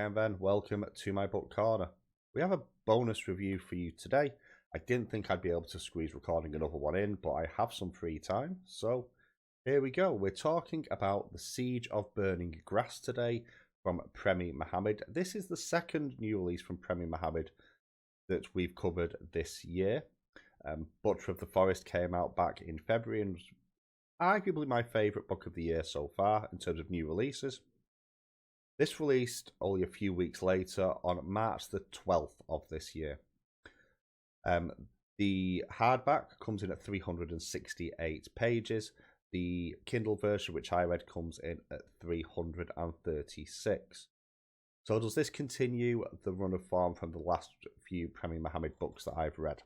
and then welcome to my book corner. We have a bonus review for you today. I didn't think I'd be able to squeeze recording another one in, but I have some free time, so here we go. We're talking about The Siege of Burning Grass today from Premee Mohamed. This is the second new release from Premee Mohamed that we've covered this year. Butcher of the Forest came out back in February and was arguably my favourite book of the year so far in terms of new releases. This released only a few weeks later on March the 12th of this year. The hardback comes in at 368 pages. The Kindle version, which I read, comes in at 336. So does this continue the run of form from the last few Premee Mohamed books that I've read?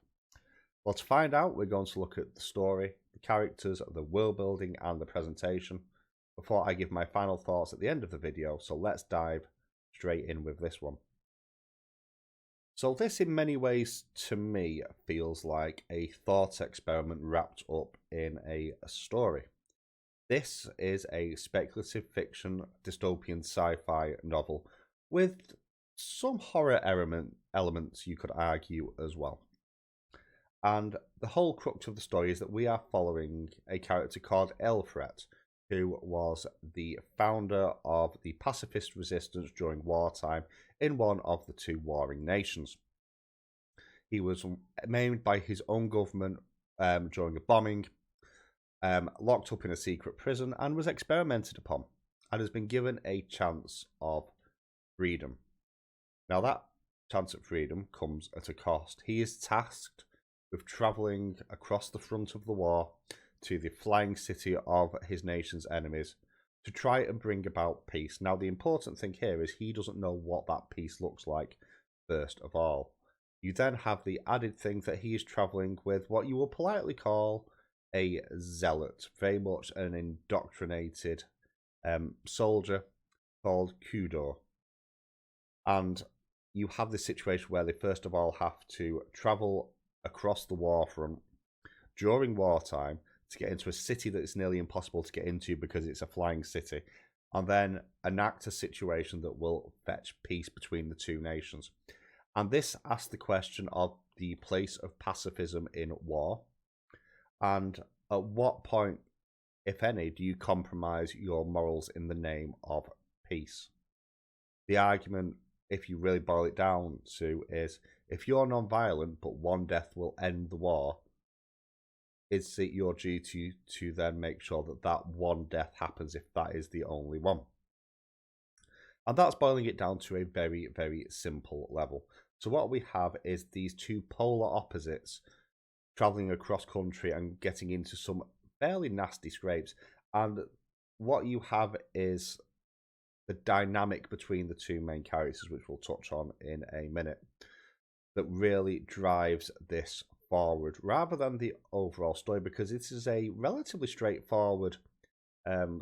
Well, to find out, we're going to look at the story, the characters, the world building, and the presentation before I give my final thoughts at the end of the video, so let's dive straight in with this one. So this in many ways to me feels like a thought experiment wrapped up in a story. This is a speculative fiction dystopian sci-fi novel with some horror elements you could argue as well. And the whole crux of the story is that we are following a character called Alefret, who was the founder of the pacifist resistance during wartime in one of the two warring nations. He was maimed by his own government during a bombing, locked up in a secret prison, and was experimented upon, and has been given a chance of freedom. Now that chance at freedom comes at a cost. He is tasked with travelling across the front of the war to the flying city of his nation's enemies to try and bring about peace. Now, the important thing here is he doesn't know what that peace looks like, first of all. You then have the added thing that he is travelling with what you will politely call a zealot, very much an indoctrinated soldier called Qhudur. And you have this situation where they first of all have to travel across the war front during wartime to get into a city that is nearly impossible to get into because it's a flying city, and then enact a situation that will fetch peace between the two nations. And this asks the question of the place of pacifism in war, and at what point, if any, do you compromise your morals in the name of peace? The argument, if you really boil it down to, is if you're non-violent but one death will end the war, is it your duty to then make sure that that one death happens if that is the only one? And that's boiling it down to a very, very simple level. So what we have is these two polar opposites travelling across country and getting into some fairly nasty scrapes. And what you have is the dynamic between the two main characters, which we'll touch on in a minute, that really drives this forward rather than the overall story, because this is a relatively straightforward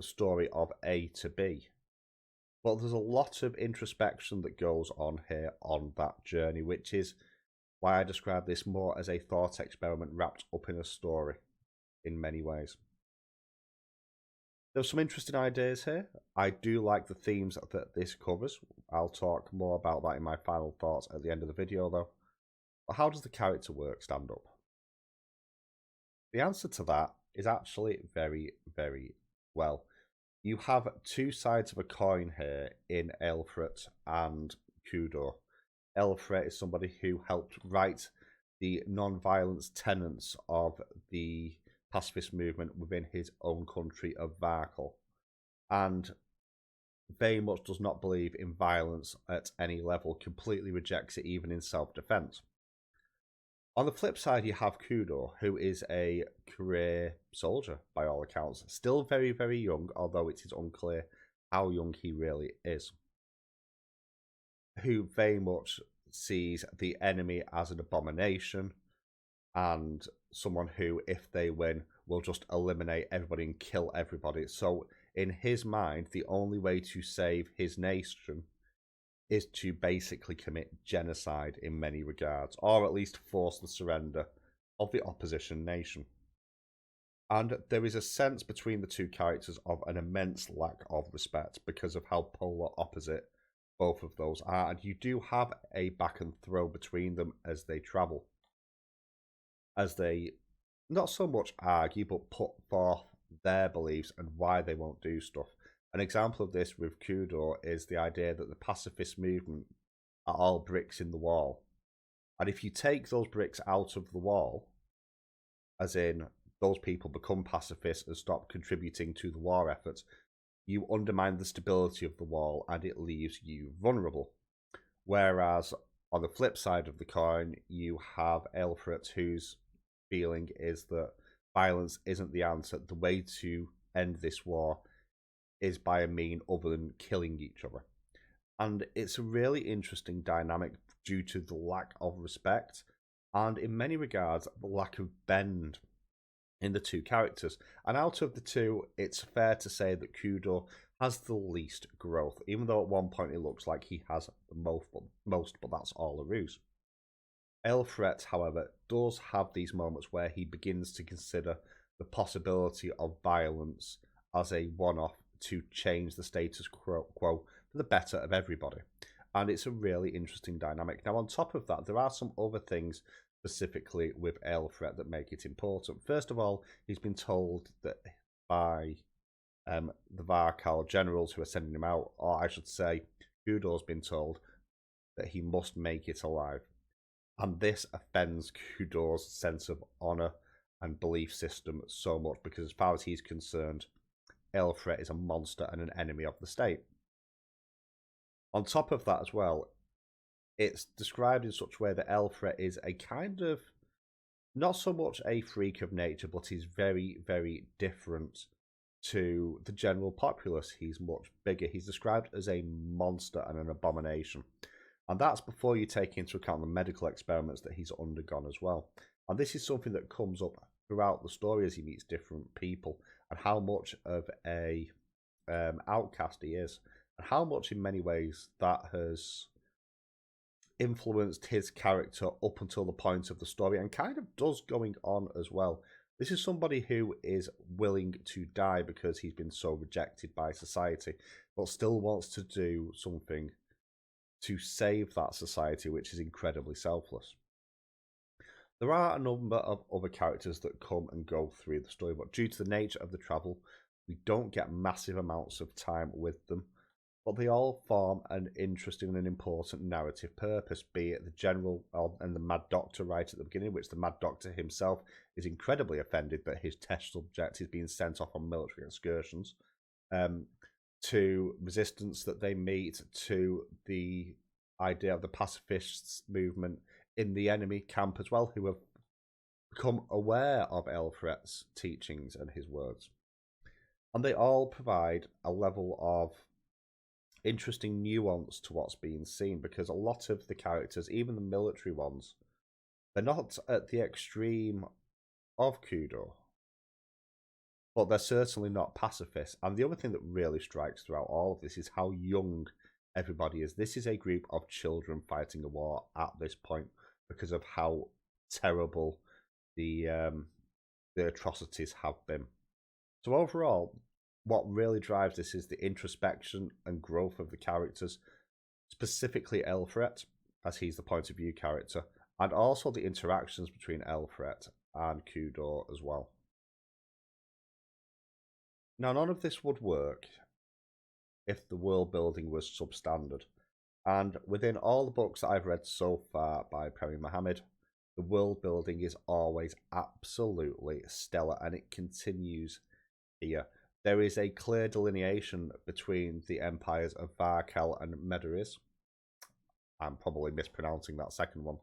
story of A to B. But there's a lot of introspection that goes on here on that journey, which is why I describe this more as a thought experiment wrapped up in a story in many ways. There's some interesting ideas here. I do like the themes that this covers. I'll talk more about that in my final thoughts at the end of the video though. But how does the character work stand up? The answer to that is actually very, very well. You have two sides of a coin here in Alefret and Qhudur. Alefret is somebody who helped write the non-violence tenets of the pacifist movement within his own country of Varkal, and very much does not believe in violence at any level, completely rejects it even in self-defense. On the flip side, you have Qhudur, who is a career soldier, by all accounts. Still very, very young, although it is unclear how young he really is. Who very much sees the enemy as an abomination, and someone who, if they win, will just eliminate everybody and kill everybody. So, in his mind, the only way to save his nation is to basically commit genocide in many regards, or at least force the surrender of the opposition nation. And there is a sense between the two characters of an immense lack of respect because of how polar opposite both of those are, and you do have a back and throw between them as they travel. As they not so much argue, but put forth their beliefs and why they won't do stuff. An example of this with Qhudur is the idea that the pacifist movement are all bricks in the wall. And if you take those bricks out of the wall, as in those people become pacifists and stop contributing to the war efforts, you undermine the stability of the wall and it leaves you vulnerable. Whereas on the flip side of the coin, you have Alefret, whose feeling is that violence isn't the answer. The way to end this war is by a mean other than killing each other. And it's a really interesting dynamic due to the lack of respect and, in many regards, the lack of bend in the two characters. And out of the two, it's fair to say that Qhudur has the least growth, even though at one point it looks like he has the most, but that's all a ruse. Alefret, however, does have these moments where he begins to consider the possibility of violence as a one-off to change the status quo for the better of everybody. And it's a really interesting dynamic. Now, on top of that, there are some other things specifically with Alefret that make it important. First of all, he's been told that by the Varkal generals who are sending him out, or I should say, Qhudur's been told that he must make it alive. And this offends Qhudur's sense of honour and belief system so much because, as far as he's concerned, Alefret is a monster and an enemy of the state. On top of that as well, it's described in such a way that Alefret is a kind of, not so much a freak of nature, but he's very, very different to the general populace. He's much bigger. He's described as a monster and an abomination. And that's before you take into account the medical experiments that he's undergone as well. And this is something that comes up throughout the story as he meets different people and how much of a outcast he is and how much in many ways that has influenced his character up until the point of the story and kind of does going on as well. This is somebody who is willing to die because he's been so rejected by society, but still wants to do something to save that society, which is incredibly selfless. There are a number of other characters that come and go through the story, but due to the nature of the travel, we don't get massive amounts of time with them, but they all form an interesting and important narrative purpose, be it the general and the Mad Doctor right at the beginning, which the Mad Doctor himself is incredibly offended that his test subject is being sent off on military excursions, to resistance that they meet, to the idea of the pacifists movement in the enemy camp as well, who have become aware of Alefret's teachings and his words. And they all provide a level of interesting nuance to what's being seen, because a lot of the characters, even the military ones, they're not at the extreme of Qhudur, but they're certainly not pacifists. And the other thing that really strikes throughout all of this is how young everybody is. This is a group of children fighting a war at this point because of how terrible the atrocities have been. So overall, what really drives this is the introspection and growth of the characters, specifically Alefret, as he's the point of view character, and also the interactions between Alefret and Qhudur as well. Now, none of this would work if the world building was substandard. And within all the books that I've read so far by Premee Mohamed, the world building is always absolutely stellar, and it continues here. There is a clear delineation between the empires of Varkal and Medeiros. I'm probably mispronouncing that second one.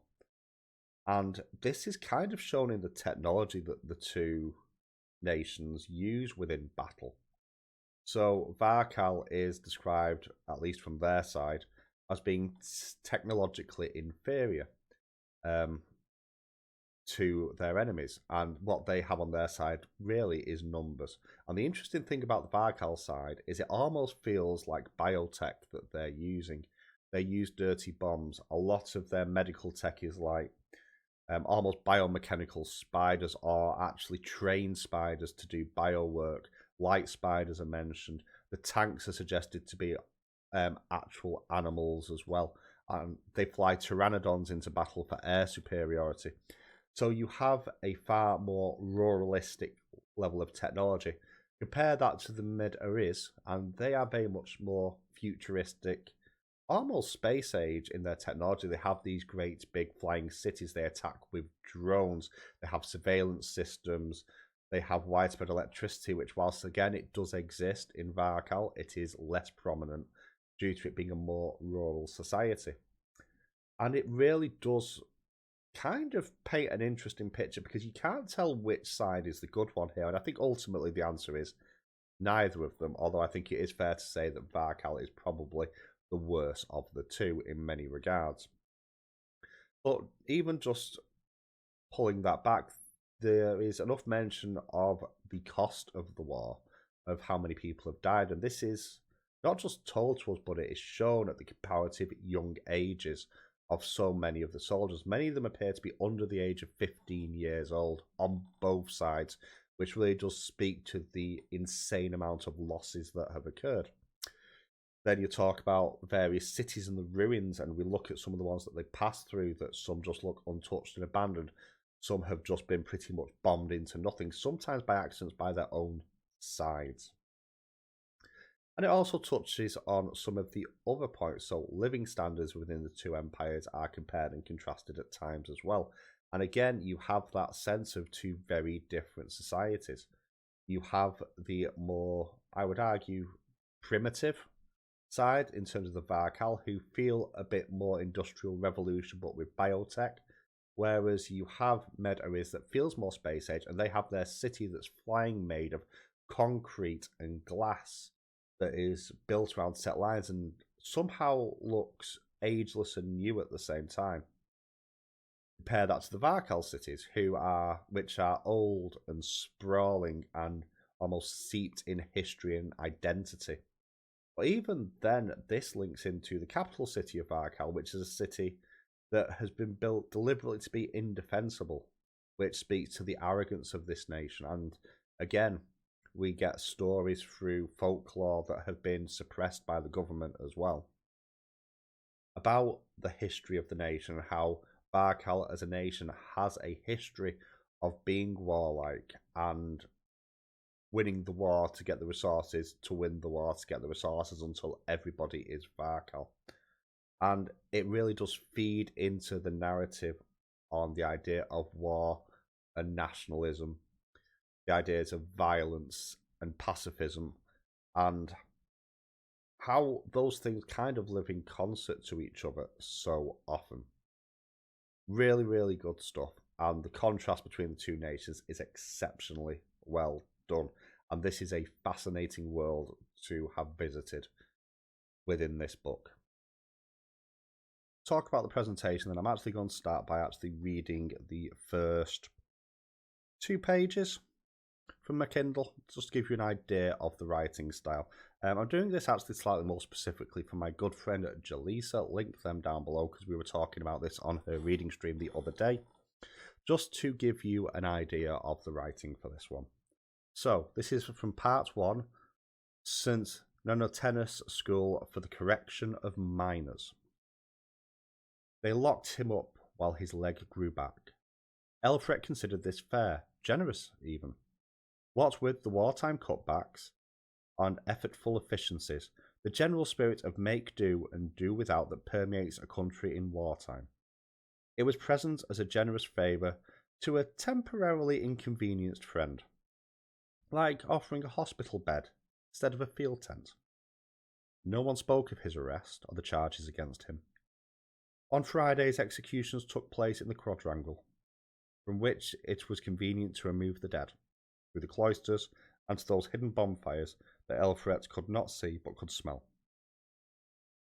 And this is kind of shown in the technology that the two nations use within battle. So Varkal is described, at least from their side, as being technologically inferior to their enemies, and what they have on their side really is numbers. And the interesting thing about the Varkal side is it almost feels like biotech that they're using. They use dirty bombs. A lot of their medical tech is like almost biomechanical spiders, or actually trained spiders to do bio work. Light spiders are mentioned. The tanks are suggested to be actual animals as well. And they fly pteranodons into battle for air superiority. So you have a far more ruralistic level of technology. Compare that to the Mid-Ariz, and they are very much more futuristic, almost space age in their technology. They have these great big flying cities they attack with drones. They have surveillance systems. They have widespread electricity, which, whilst again it does exist in Varkal, it is less prominent due to it being a more rural society. And it really does kind of paint an interesting picture because you can't tell which side is the good one here. And I think ultimately the answer is neither of them, although I think it is fair to say that Varkal is probably the worst of the two in many regards. But even just pulling that back, there is enough mention of the cost of the war, of how many people have died, and this is not just told to us, but it is shown at the comparative young ages of so many of the soldiers. Many of them appear to be under the age of 15 years old on both sides, which really does speak to the insane amount of losses that have occurred. Then you talk about various cities and the ruins, and we look at some of the ones that they passed through, that some just look untouched and abandoned. Some have just been pretty much bombed into nothing, sometimes by accidents by their own sides. And it also touches on some of the other points. So living standards within the two empires are compared and contrasted at times as well. And again, you have that sense of two very different societies. You have the more, I would argue, primitive side in terms of the Varkal, who feel a bit more industrial revolution but with biotech, whereas you have Mid-Ariz that feels more space age, and they have their city that's flying made of concrete and glass that is built around set lines and somehow looks ageless and new at the same time. Compare that to the Varkal cities, which are old and sprawling and almost steeped in history and identity. But even then, this links into the capital city of Varkal, which is a city that has been built deliberately to be indefensible, which speaks to the arrogance of this nation. And again, we get stories through folklore that have been suppressed by the government as well about the history of the nation and how Varkal as a nation has a history of being warlike and winning the war to get the resources, to win the war to get the resources until everybody is Varkal. And it really does feed into the narrative on the idea of war and nationalism, the ideas of violence and pacifism, and how those things kind of live in concert to each other so often. Really, really good stuff. And the contrast between the two nations is exceptionally well done. And this is a fascinating world to have visited within this book. Talk about the presentation, then I'm actually going to start by actually reading the first 2 pages from my Kindle, just to give you an idea of the writing style. I'm doing this actually slightly more specifically for my good friend Jaleesa. Link them down below because we were talking about this on her reading stream the other day. Just to give you an idea of the writing for this one. So, this is from part 1, St. Nonnotenus School for the Correction of Minors. They locked him up while his leg grew back. Alefret considered this fair, generous even. What with the wartime cutbacks and effortful efficiencies, the general spirit of make do and do without that permeates a country in wartime. It was present as a generous favour to a temporarily inconvenienced friend, like offering a hospital bed instead of a field tent. No one spoke of his arrest or the charges against him. On Fridays, executions took place in the quadrangle, from which it was convenient to remove the dead, through the cloisters and to those hidden bonfires that Alefret could not see but could smell.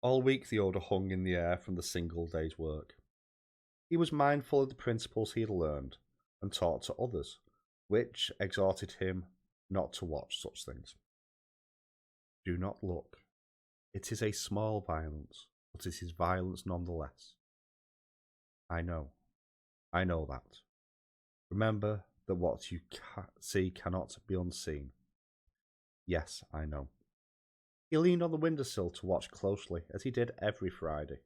All week the odour hung in the air from the single day's work. He was mindful of the principles he had learned and taught to others, which exhorted him not to watch such things. Do not look. It is a small violence, but it is violence nonetheless. I know that. Remember that what you see cannot be unseen. Yes, I know. He leaned on the windowsill to watch closely, as he did every Friday.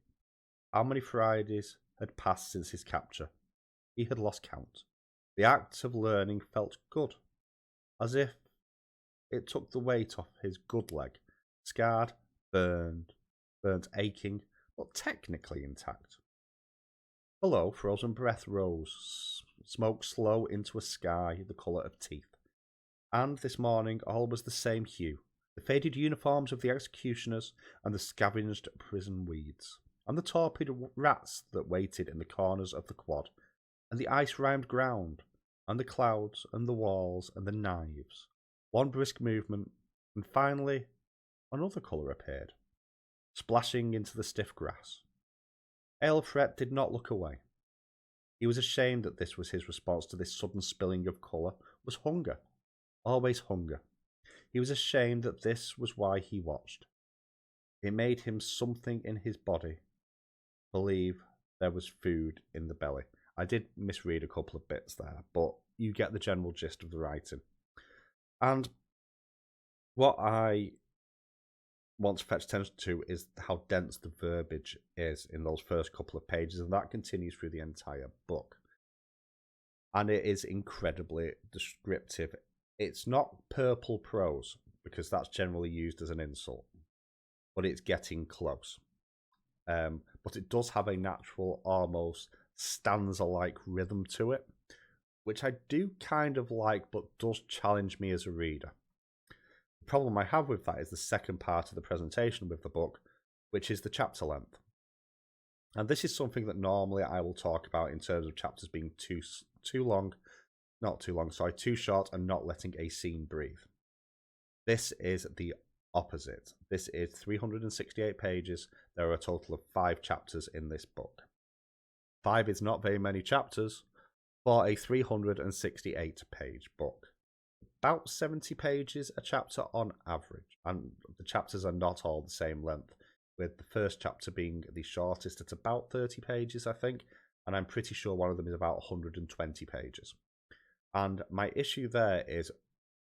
How many Fridays had passed since his capture? He had lost count. The act of learning felt good, as if it took the weight off his good leg, scarred, burnt, aching, but technically intact. Below, frozen breath rose, smoke slow into a sky the colour of teeth. And this morning all was the same hue, the faded uniforms of the executioners and the scavenged prison weeds, and the torpid rats that waited in the corners of the quad, and the ice-rimed ground, and the clouds, and the walls, and the knives. One brisk movement, and finally another colour appeared, splashing into the stiff grass. Alefret did not look away. He was ashamed that this was his response to this sudden spilling of colour, was hunger. Always hunger. He was ashamed that this was why he watched. It made him something in his body believe there was food in the belly. I did misread a couple of bits there, but you get the general gist of the writing. And what I want to fetch attention to is how dense the verbiage is in those first couple of pages, and that continues through the entire book. And it is incredibly descriptive. It's not purple prose, because that's generally used as an insult, but it's getting close. But it does have a natural, almost stanza-like rhythm to it, which I do kind of like, but does challenge me as a reader. The problem I have with that is the second part of the presentation with the book, which is the chapter length. And this is something that normally I will talk about in terms of chapters being too short and not letting a scene breathe. This is the opposite. This is 368 pages. There are a total of 5 chapters in this book. 5 is not very many chapters for a 368 page book. About 70 pages a chapter on average, and the chapters are not all the same length, with the first chapter being the shortest at about 30 pages, I think, and I'm pretty sure one of them is about 120 pages. And my issue there is,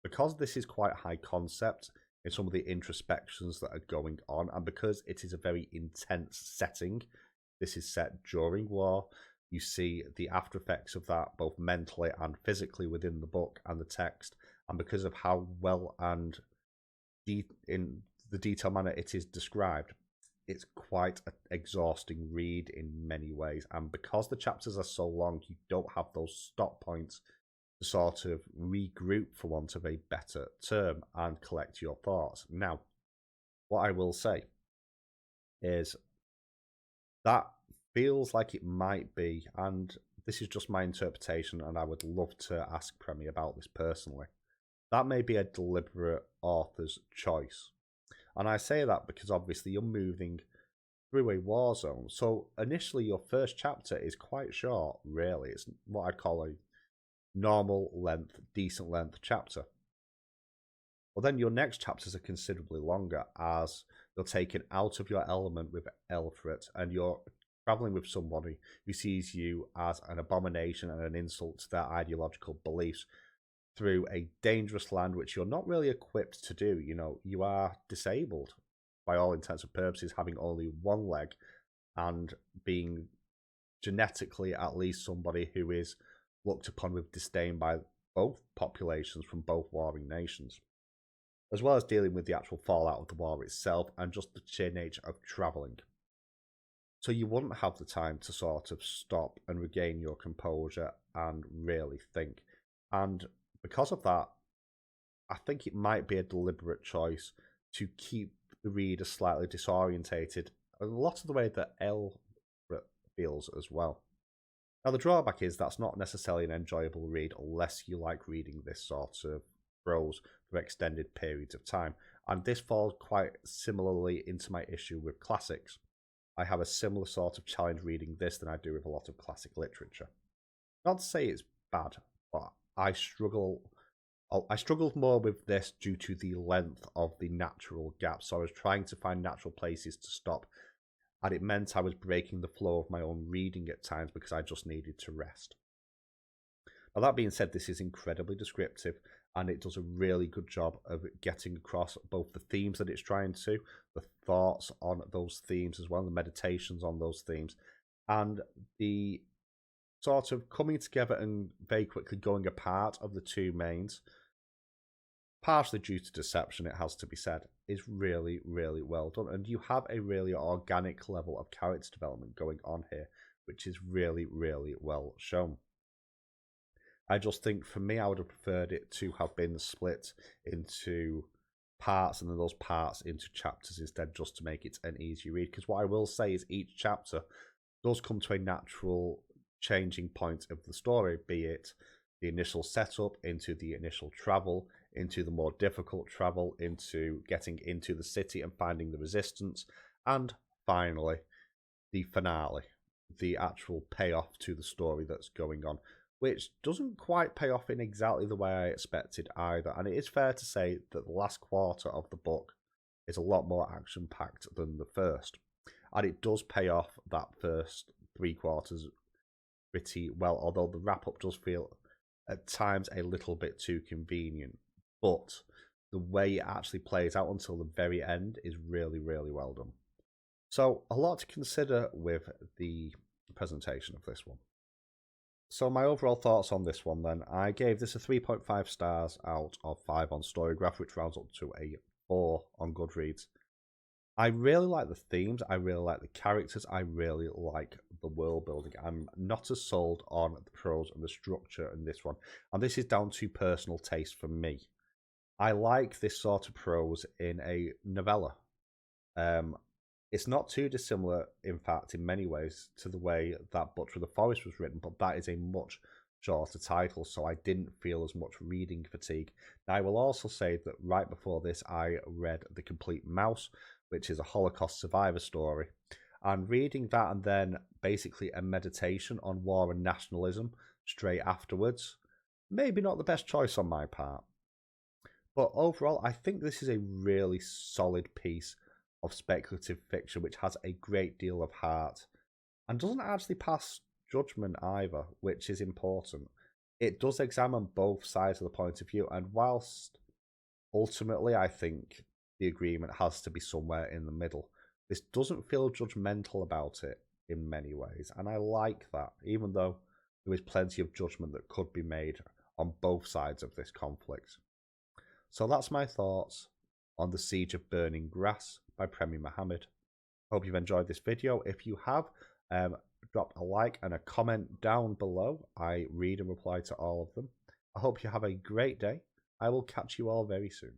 because this is quite high concept in some of the introspections that are going on, and because it is a very intense setting, this is set during war, you see the after effects of that both mentally and physically within the book and the text, and because of how well and in the detailed manner it is described, it's quite an exhausting read in many ways. And because the chapters are so long, you don't have those stop points to sort of regroup, for want of a better term, and collect your thoughts. Now, what I will say is that feels like it might be, and this is just my interpretation, and I would love to ask Premee about this personally, that may be a deliberate author's choice. And I say that because obviously you're moving through a war zone. So initially your first chapter is quite short, really. It's what I'd call a normal length, decent length chapter. Well, then your next chapters are considerably longer, as you're taken out of your element with Alefret, and you're travelling with somebody who sees you as an abomination and an insult to their ideological beliefs through a dangerous land which you're not really equipped to do. You know, you are disabled by all intents and purposes, having only one leg, and being genetically at least somebody who is looked upon with disdain by both populations from both warring nations, as well as dealing with the actual fallout of the war itself and just the sheer nature of travelling. So you wouldn't have the time to sort of stop and regain your composure and really think. And because of that, I think it might be a deliberate choice to keep the reader slightly disorientated, a lot of the way that Alefret feels as well. Now, the drawback is that's not necessarily an enjoyable read unless you like reading this sort of prose for extended periods of time, and this falls quite similarly into my issue with classics. I have a similar sort of challenge reading this than I do with a lot of classic literature. Not to say it's bad, but I struggled more with this due to the length of the natural gaps. So I was trying to find natural places to stop, and it meant I was breaking the flow of my own reading at times because I just needed to rest. Now, that being said, this is incredibly descriptive, and it does a really good job of getting across both the themes that it's trying to, the thoughts on those themes as well, the meditations on those themes, and the sort of coming together and very quickly going apart of the two mains, partially due to deception, it has to be said, is really, really well done. And you have a really organic level of character development going on here, which is really, really well shown. I just think for me, I would have preferred it to have been split into parts and then those parts into chapters instead, just to make it an easy read. Because what I will say is each chapter does come to a natural changing point of the story, be it the initial setup into the initial travel, into the more difficult travel, into getting into the city and finding the resistance, and finally the finale, the actual payoff to the story that's going on, which doesn't quite pay off in exactly the way I expected either. And it is fair to say that the last quarter of the book is a lot more action-packed than the first. And it does pay off that first 3/4 pretty well, although the wrap-up does feel at times a little bit too convenient. But the way it actually plays out until the very end is really, really well done. So a lot to consider with the presentation of this one. So my overall thoughts on this one then, I gave this a 3.5 stars out of 5 on Storygraph, which rounds up to a 4 on Goodreads. I really like the themes, I really like the characters, I really like the world building. I'm not as sold on the prose and the structure in this one, and this is down to personal taste for me. I like this sort of prose in a novella. It's not too dissimilar, in fact, in many ways, to the way that Butcher of the Forest was written, but that is a much shorter title, so I didn't feel as much reading fatigue. Now, I will also say that right before this, I read The Complete Mouse, which is a Holocaust survivor story, and reading that and then basically a meditation on war and nationalism straight afterwards, maybe not the best choice on my part. But overall, I think this is a really solid piece of speculative fiction which has a great deal of heart and doesn't actually pass judgment either, which is important. It does examine both sides of the point of view, and whilst ultimately I think the agreement has to be somewhere in the middle, this doesn't feel judgmental about it in many ways, and I like that, even though there is plenty of judgment that could be made on both sides of this conflict. So that's my thoughts on The Siege of Burning Grass by Premee Mohamed. Hope you've enjoyed this video. If you have, drop a like and a comment down below. I read and reply to all of them. I hope you have a great day. I will catch you all very soon.